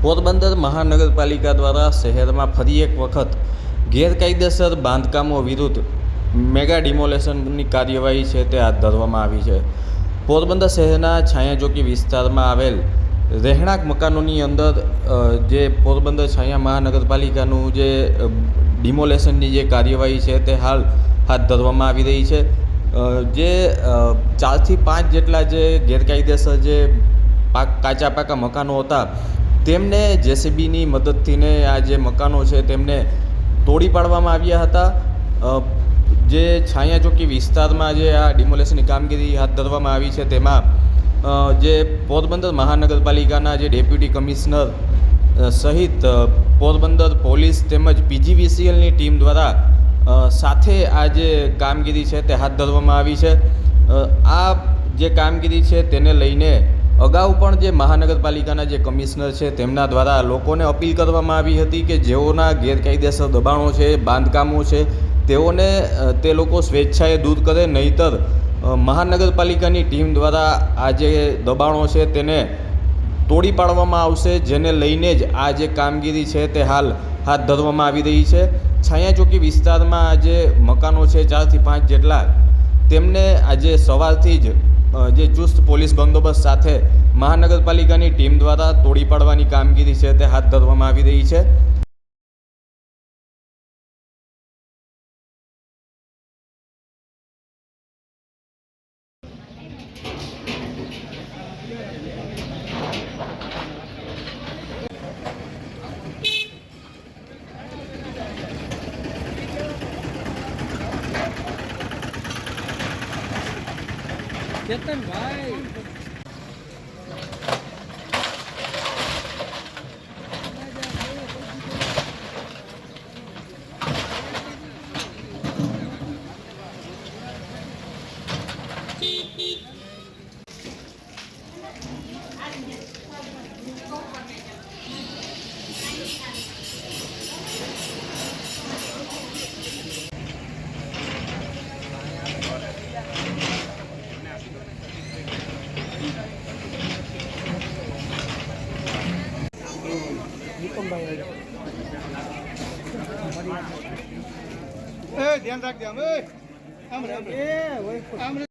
પોરબંદર મહાનગરપાલિકા દ્વારા શહેરમાં ફરી એક વખત ગેરકાયદેસર બાંધકામો વિરુદ્ધ મેગા ડિમોલેશનની કાર્યવાહી છે તે હાથ ધરવામાં આવી છે। પોરબંદર શહેરના છાયાચોકી વિસ્તારમાં આવેલ રહેણાંક મકાનોની અંદર જે પોરબંદર છાયા મહાનગરપાલિકાનું જે ડિમોલેશનની જે કાર્યવાહી છે તે હાલ હાથ ધરવામાં આવી રહી છે। જે 4 થી 5 જેટલા જે ગેરકાયદેસર જે કાચા પાકા મકાનો હતા તેમને જેસીબીની મદદથીને આ જે મકાનો છે તેમને તોડી પાડવામાં આવ્યા હતા। જે છાયાચોકી વિસ્તારમાં જે આ ડિમોલેશનની કામગીરી હાથ ધરવામાં આવી છે તેમાં જે પોરબંદર મહાનગરપાલિકાના જે ડેપ્યુટી કમિશનર સહિત પોરબંદર પોલીસ તેમજ પીજીવીસીએલની ટીમ દ્વારા સાથે આ જે કામગીરી છે તે હાથ ધરવામાં આવી છે। આ જે કામગીરી છે તેને લઈને અગાઉ પણ જે મહાનગરપાલિકાના જે કમિશનર છે તેમના દ્વારા લોકોને અપીલ કરવામાં આવી હતી કે જેઓના ગેરકાયદેસર દબાણો છે, બાંધકામો છે તેઓને તે લોકો સ્વેચ્છાએ દૂર કરે, નહીંતર મહાનગરપાલિકાની ટીમ દ્વારા આ જે દબાણો છે તેને તોડી પાડવામાં આવશે, જેને લઈને જ આ જે કામગીરી છે તે હાલ હાથ ધરવામાં આવી રહી છે। છાયાચોકી વિસ્તારમાં આ જે મકાનો છે 4 થી 5 જેટલા તેમને આજે સવારથી જ જે ચુસ્ત પોલીસ બંદોબસ્ત સાથે મહાનગરપાલિકાની ટીમ દ્વારા તોડી પાડવાની કામગીરી છે તે હાથ ધરવામાં આવી રહી છે। ચેતનભાઈ ધ્યાન રાખજે આમ